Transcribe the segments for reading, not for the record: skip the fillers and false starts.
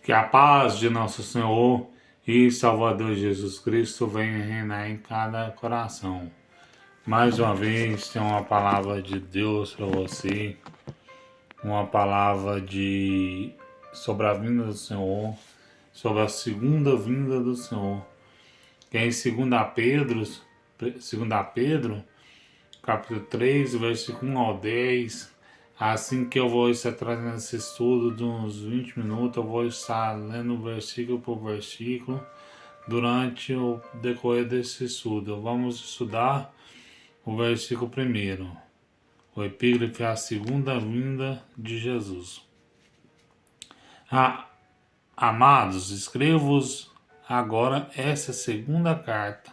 Que a paz de nosso Senhor e Salvador Jesus Cristo venha reinar em cada coração. Mais uma vez, tem uma palavra de Deus para você, uma palavra sobre a vinda do Senhor, sobre a segunda vinda do Senhor. Que é em 2 Pedro, capítulo 3, versículo 1 ao 10. Assim que eu vou estar trazendo esse estudo de uns 20 minutos, eu vou estar lendo versículo por versículo durante o decorrer desse estudo. Vamos estudar o versículo primeiro. O epígrafe é a segunda vinda de Jesus. Amados, escrevo-vos agora essa segunda carta,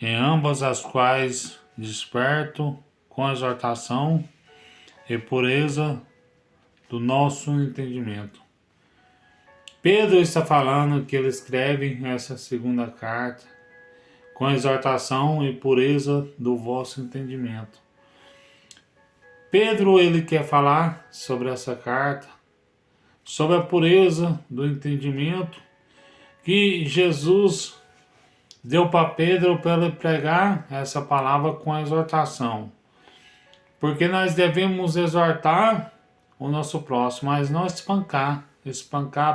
em ambas as quais desperto com exortação e pureza do nosso entendimento. Pedro está falando que ele escreve essa segunda carta com exortação e pureza do vosso entendimento. Pedro, ele quer falar sobre essa carta, sobre a pureza do entendimento que Jesus deu para Pedro para ele pregar essa palavra com exortação. Porque nós devemos exortar o nosso próximo, mas não espancar,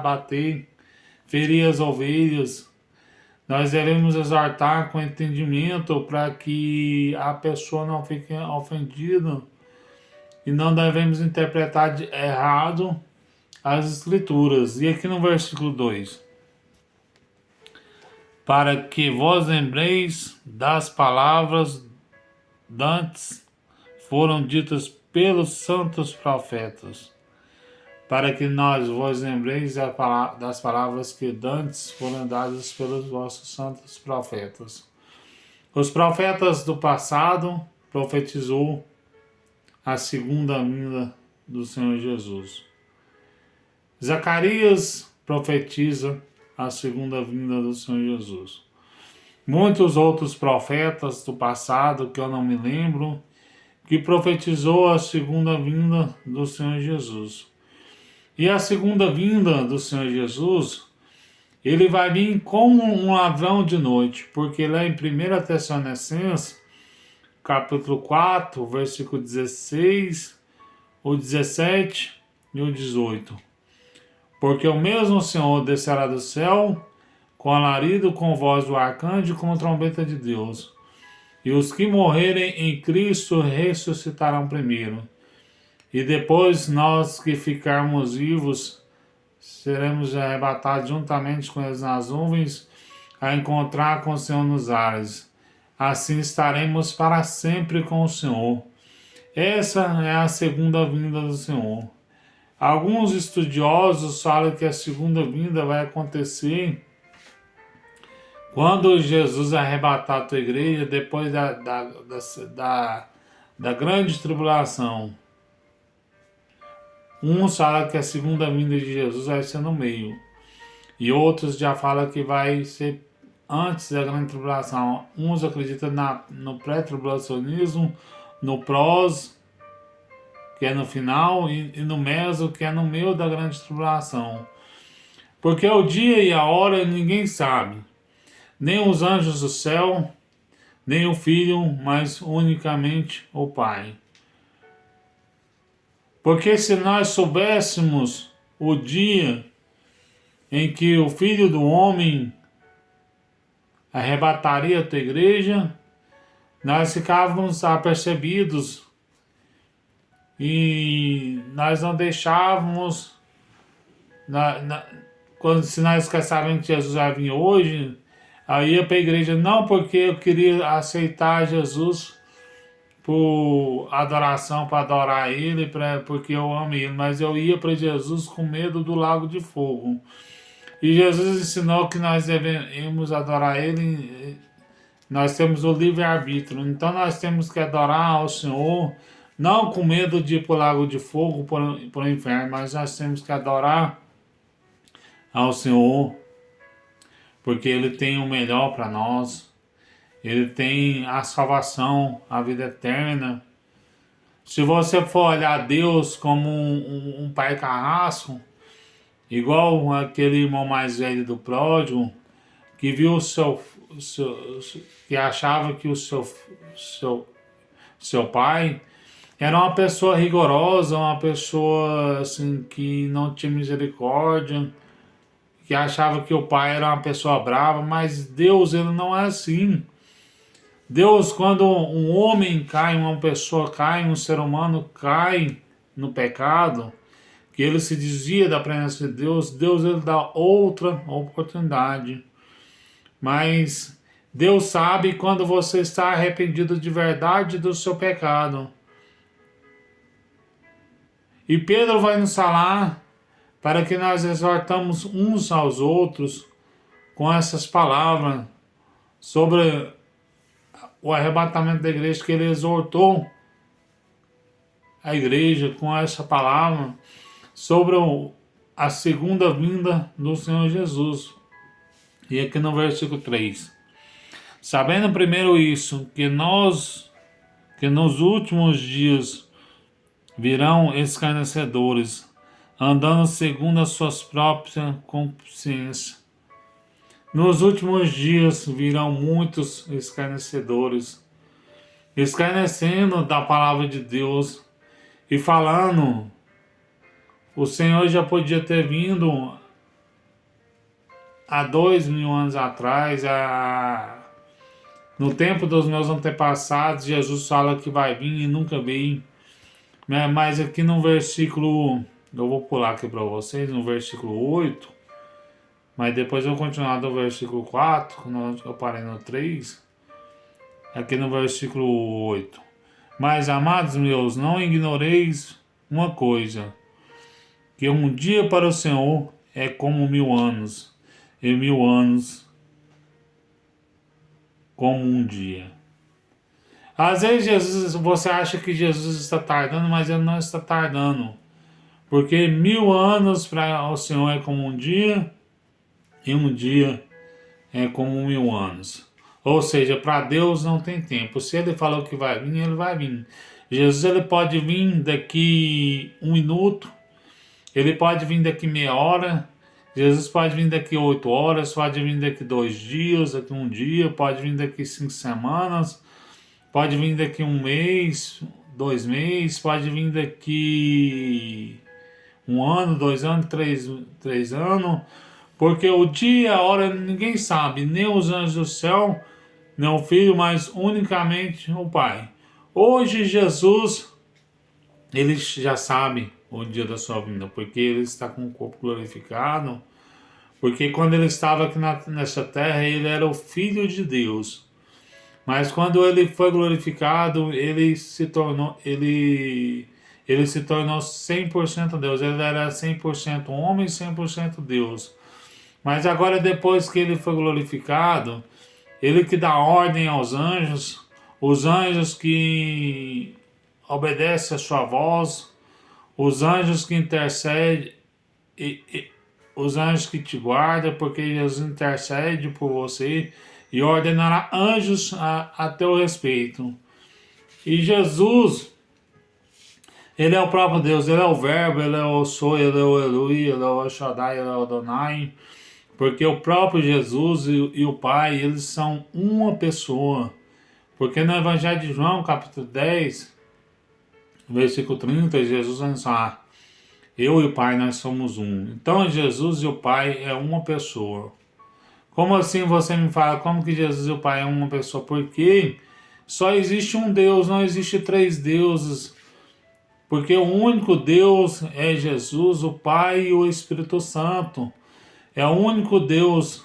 bater, ferir as ovelhas. Nós devemos exortar com entendimento para que a pessoa não fique ofendida e não devemos interpretar errado as escrituras. E aqui no versículo 2: para que vos lembreis das palavras dantes foram ditas pelos santos profetas, para que nós vos lembreis das palavras que dantes foram dadas pelos vossos santos profetas. Os profetas do passado profetizou a segunda vinda do Senhor Jesus. Zacarias profetiza a segunda vinda do Senhor Jesus. Muitos outros profetas do passado, que eu não me lembro, que profetizou a segunda vinda do Senhor Jesus. E a segunda vinda do Senhor Jesus, ele vai vir como um ladrão de noite, porque lá em 1 Tessalonicenses, capítulo 4, versículo 16, o 17 e o 18. Porque o mesmo Senhor descerá do céu, com alarido, com voz do arcanjo e com trombeta de Deus. E os que morrerem em Cristo ressuscitarão primeiro. E depois nós que ficarmos vivos, seremos arrebatados juntamente com eles nas nuvens, a encontrar com o Senhor nos ares. Assim estaremos para sempre com o Senhor. Essa é a segunda vinda do Senhor. Alguns estudiosos falam que a segunda vinda vai acontecer quando Jesus arrebatar a tua igreja depois da grande tribulação. Uns falam que a segunda vinda de Jesus vai ser no meio. E outros já falam que vai ser antes da grande tribulação. Uns acreditam no pré-tribulacionismo, no prós, que é no final, e no meso, que é no meio da grande tribulação. Porque o dia e a hora ninguém sabe. Nem os anjos do céu, nem o Filho, mas unicamente o Pai. Porque se nós soubéssemos o dia em que o Filho do Homem arrebataria a tua igreja, nós ficávamos apercebidos e nós não deixávamos, se nós sabemos que Jesus vai vir hoje, aí ia para a igreja não porque eu queria aceitar Jesus por adoração, para adorar Ele, porque eu amo Ele, mas eu ia para Jesus com medo do lago de fogo. E Jesus ensinou que nós devemos adorar Ele, nós temos o livre-arbítrio, então nós temos que adorar ao Senhor, não com medo de ir para o lago de fogo, para o inferno, mas nós temos que adorar ao Senhor, porque Ele tem o melhor para nós. Ele tem a salvação, a vida eterna. Se você for olhar Deus como um pai carrasco, igual aquele irmão mais velho do pródigo, que viu que achava que seu, seu pai era uma pessoa rigorosa, uma pessoa assim que não tinha misericórdia, que achava que o pai era uma pessoa brava, mas Deus, ele não é assim. Deus, quando um homem cai, uma pessoa cai, um ser humano cai no pecado, que ele se desvia da presença de Deus, Deus ele dá outra oportunidade. Mas Deus sabe quando você está arrependido de verdade do seu pecado. E Pedro vai nos falar para que nós exortamos uns aos outros com essas palavras sobre o arrebatamento da igreja, que ele exortou a igreja com essa palavra sobre a segunda vinda do Senhor Jesus. E aqui no versículo 3. Sabendo primeiro isso, que nos últimos dias virão escarnecedores, andando segundo as suas próprias consciências. Nos últimos dias virão muitos escarnecedores, escarnecendo da palavra de Deus e falando. O Senhor já podia ter vindo há 2000 anos atrás, no tempo dos meus antepassados. Jesus fala que vai vir e nunca veio. Mas aqui no versículo, eu vou pular aqui para vocês, no versículo 8, mas depois eu vou continuar do versículo 4, quando eu parei no 3, aqui no versículo 8. Mas, amados meus, não ignoreis uma coisa, que um dia para o Senhor é como 1000 anos, e 1000 anos como um dia. Às vezes você acha que Jesus está tardando, mas ele não está tardando. Porque 1000 anos para o Senhor é como um dia, e um dia é como 1000 anos. Ou seja, para Deus não tem tempo. Se ele falou que vai vir, ele vai vir. Jesus ele pode vir daqui 1 minuto, ele pode vir daqui meia hora, Jesus pode vir daqui 8 horas, pode vir daqui 2 dias, daqui 1 dia, pode vir daqui 5 semanas, pode vir daqui 1 mês, 2 meses, pode vir daqui 1 ano, 2 anos, 3 anos, porque o dia, a hora, ninguém sabe, nem os anjos do céu, nem o Filho, mas unicamente o Pai. Hoje Jesus, ele já sabe o dia da sua vinda, porque ele está com o corpo glorificado, porque quando ele estava aqui nessa terra, ele era o Filho de Deus. Mas quando ele foi glorificado, ele se tornou 100% Deus. Ele era 100% homem e 100% Deus. Mas agora, depois que ele foi glorificado, ele que dá ordem aos anjos, os anjos que obedecem a sua voz, os anjos que intercedem, os anjos que te guardam, porque Jesus intercede por você e ordenará anjos a teu respeito. E Jesus, ele é o próprio Deus, ele é o Verbo, ele é o Sou, ele é o Eloi, ele é o Shaddai, ele é o Adonai, porque o próprio Jesus e o Pai, eles são uma pessoa. Porque no Evangelho de João, capítulo 10, versículo 30, Jesus vai falar: eu e o Pai, nós somos um. Então Jesus e o Pai é uma pessoa. Como assim você me fala, como que Jesus e o Pai é uma pessoa? Porque só existe um Deus, não existe 3 deuses. Porque o único Deus é Jesus, o Pai e o Espírito Santo. É o único Deus.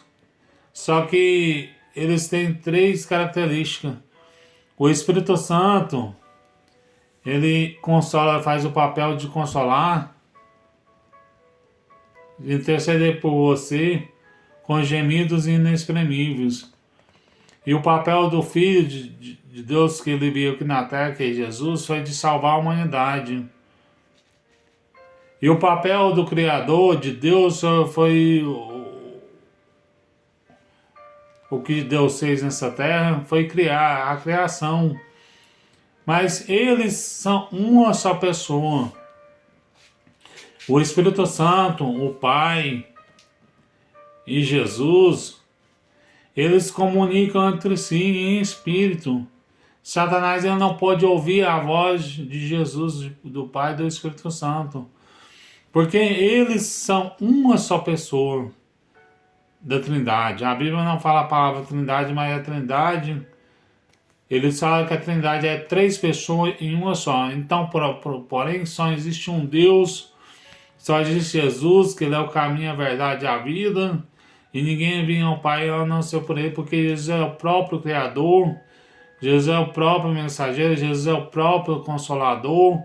Só que eles têm 3 características. O Espírito Santo, ele consola, faz o papel de consolar, de interceder por você com gemidos inexprimíveis. E o papel do Filho de Deus que ele veio aqui na terra, que é Jesus, foi de salvar a humanidade. E o papel do Criador, de Deus, foi o que Deus fez nessa terra, foi criar a criação. Mas eles são uma só pessoa. O Espírito Santo, o Pai e Jesus, eles comunicam entre si em espírito. Satanás ele não pode ouvir a voz de Jesus, do Pai e do Espírito Santo, porque eles são uma só pessoa da Trindade. A Bíblia não fala a palavra Trindade, mas a Trindade, eles falam que a Trindade é três pessoas em uma só. Então, porém, só existe um Deus, só existe Jesus, que ele é o caminho, a verdade e a vida, e ninguém vinha ao Pai a não ser por ele, porque Jesus é o próprio Criador, Jesus é o próprio mensageiro, Jesus é o próprio Consolador,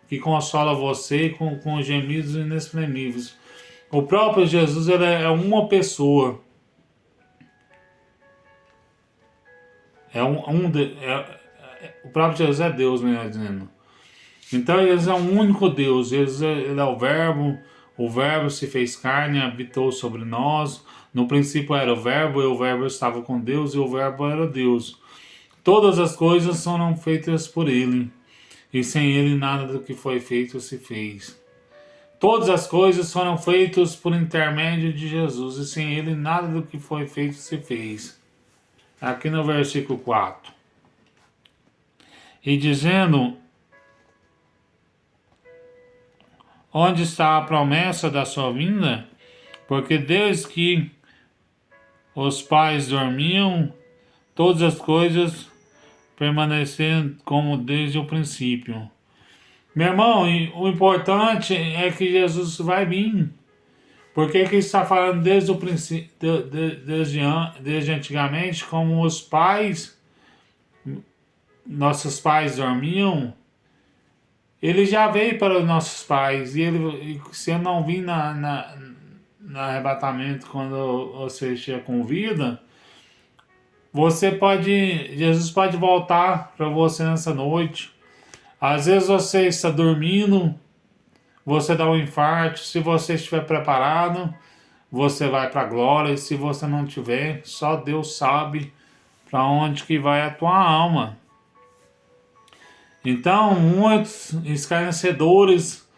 que consola você com gemidos inexprimíveis. O próprio Jesus ele é uma pessoa. O próprio Jesus é Deus, melhor dizendo. Então Jesus é um único Deus. Jesus ele é o Verbo se fez carne, habitou sobre nós. No princípio era o Verbo, e o Verbo estava com Deus, e o Verbo era Deus. Todas as coisas foram feitas por ele, e sem ele nada do que foi feito se fez. Todas as coisas foram feitas por intermédio de Jesus, e sem ele nada do que foi feito se fez. Aqui no versículo 4. E dizendo, onde está a promessa da sua vinda? Porque desde que os pais dormiam, todas as coisas permaneceram como desde o princípio. Meu irmão, o importante é que Jesus vai vir. Porque que está falando desde o princípio, desde antigamente, como os pais, nossos pais dormiam, ele já veio para os nossos pais. E se eu não vim no arrebatamento quando você estiver com vida, Jesus pode voltar para você nessa noite. Às vezes você está dormindo, você dá um infarto. Se você estiver preparado, você vai para a glória. E se você não tiver, só Deus sabe para onde que vai a tua alma. Então, muitos escarnecedores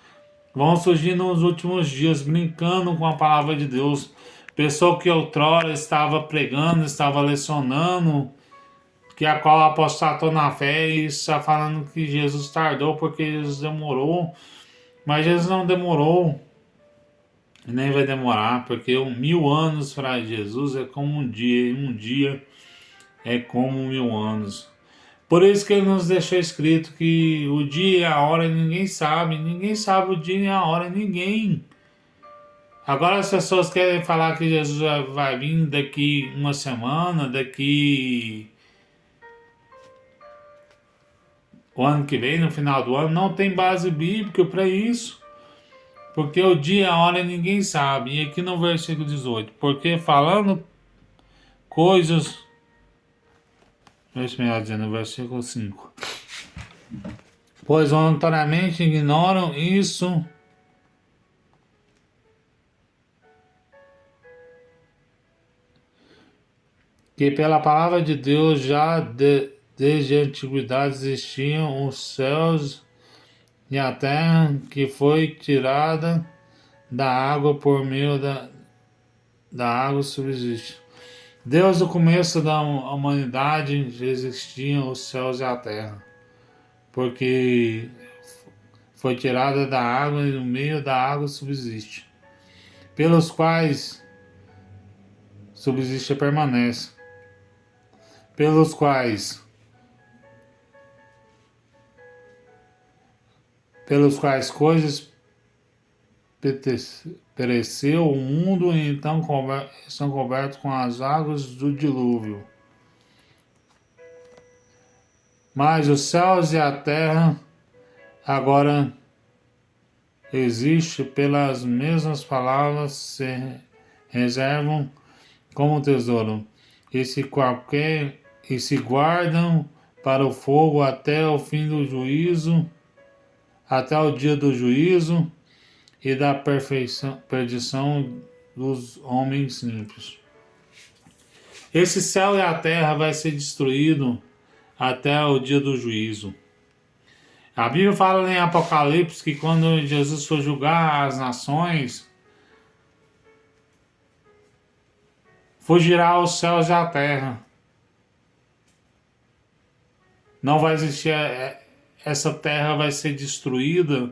vão surgir nos últimos dias, brincando com a palavra de Deus. Pessoa que outrora estava pregando, estava lecionando, que a qual apostatou na fé e está falando que Jesus tardou porque Jesus demorou. Mas Jesus não demorou, e nem vai demorar, porque 1000 anos para Jesus é como um dia, e um dia é como 1000 anos. Por isso que ele nos deixou escrito que o dia e a hora ninguém sabe o dia e a hora, ninguém. Agora as pessoas querem falar que Jesus vai vir daqui uma semana, daqui o ano que vem, no final do ano. Não tem base bíblica para isso. Porque o dia e a hora ninguém sabe. E aqui no versículo 18. Porque falando coisas. Melhor dizendo, no versículo 5. Pois voluntariamente ignoram isso. Que pela palavra de Deus desde a antiguidade existiam os céus e a terra, que foi tirada da água por meio da água subsiste. Desde o começo da humanidade já existiam os céus e a terra, porque foi tirada da água e no meio da água subsiste, pelos quais subsiste e permanece, pelos quais coisas pereceu o mundo e então são cobertos com as águas do dilúvio. Mas os céus e a terra agora existem pelas mesmas palavras, se reservam como tesouro e se guardam para o fogo até o fim do juízo, até o dia do juízo e da perdição dos homens ímpios. Esse céu e a terra vai ser destruído até o dia do juízo. A Bíblia fala em Apocalipse que quando Jesus for julgar as nações, fugirá os céus e a terra. Não vai existir, essa terra vai ser destruída,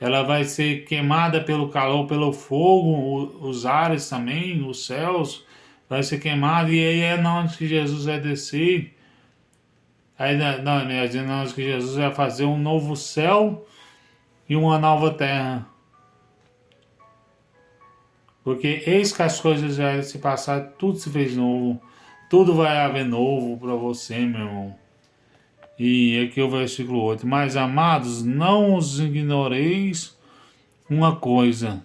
ela vai ser queimada pelo calor, pelo fogo, os ares também, os céus, vai ser queimado, e aí é onde que Jesus vai descer. Aí não, é onde que Jesus vai fazer um novo céu e uma nova terra. Porque eis que as coisas já se passaram, tudo se fez novo, tudo vai haver novo para você, meu irmão. E aqui o versículo 8: Mas amados, não os ignoreis uma coisa,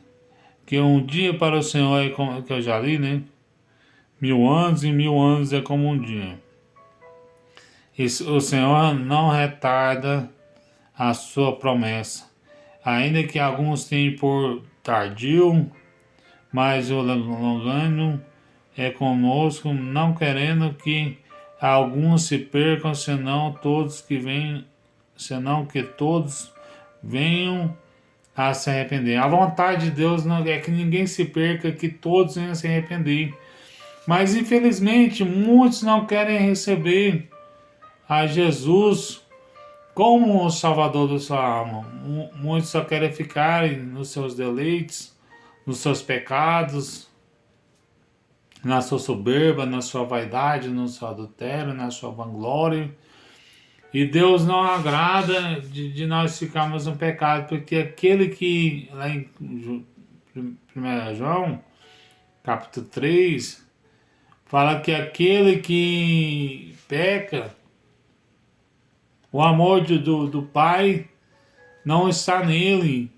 que um dia para o Senhor é como, que eu já li, né? 1000 anos e 1000 anos é como um dia. E o Senhor não retarda a sua promessa, ainda que alguns tenham por tardio, mas o longânimo é conosco, não querendo que alguns se percam, senão que todos venham a se arrepender. A vontade de Deus não é que ninguém se perca, que todos venham a se arrepender. Mas infelizmente muitos não querem receber a Jesus como o Salvador da sua alma. Muitos só querem ficar nos seus deleites, nos seus pecados, na sua soberba, na sua vaidade, no seu adultério, na sua vanglória. E Deus não agrada de nós ficarmos no pecado, porque aquele que, lá em 1 João, capítulo 3, fala que aquele que peca, o amor do Pai não está nele.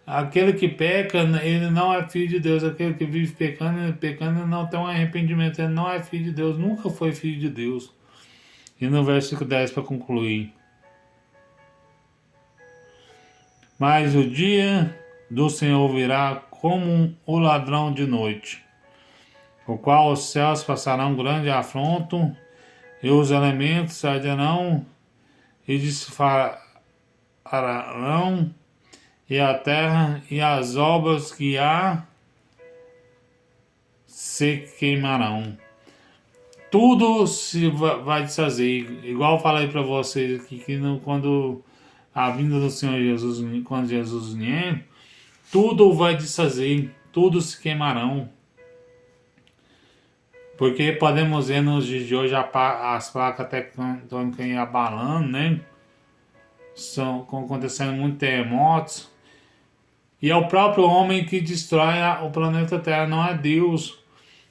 Aquele que peca, ele não é filho de Deus. Aquele que vive pecando não tem um arrependimento. Ele não é filho de Deus, nunca foi filho de Deus. E no versículo 10 para concluir: Mas o dia do Senhor virá como o ladrão de noite, o qual os céus passarão grande afronto, e os elementos arderão e desfarão, e a terra e as obras que há se queimarão. Tudo se vai desfazer. Igual eu falei para vocês aqui, que quando a vinda do Senhor Jesus, quando Jesus vier, tudo vai desfazer, tudo se queimarão. Porque podemos ver nos dias de hoje as placas tectônicas abalando, né? Estão acontecendo muitos terremotos. E é o próprio homem que destrói o planeta Terra, não é Deus.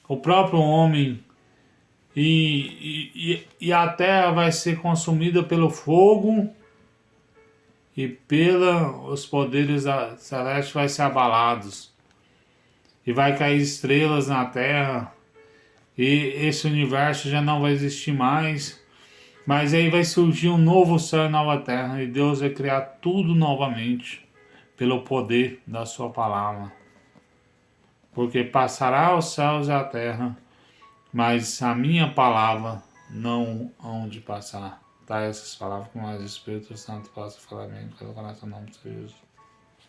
O próprio homem. E a Terra vai ser consumida pelo fogo e os poderes celestes vai ser abalados. E vai cair estrelas na Terra. E esse universo já não vai existir mais. Mas aí vai surgir um novo céu e nova terra. E Deus vai criar tudo novamente. Pelo poder da sua palavra. Porque passará os céus e a terra, mas a minha palavra não hão de passar. Tá? Essas palavras com mais Espírito Santo possa falar bem pelo coração, nome de Jesus.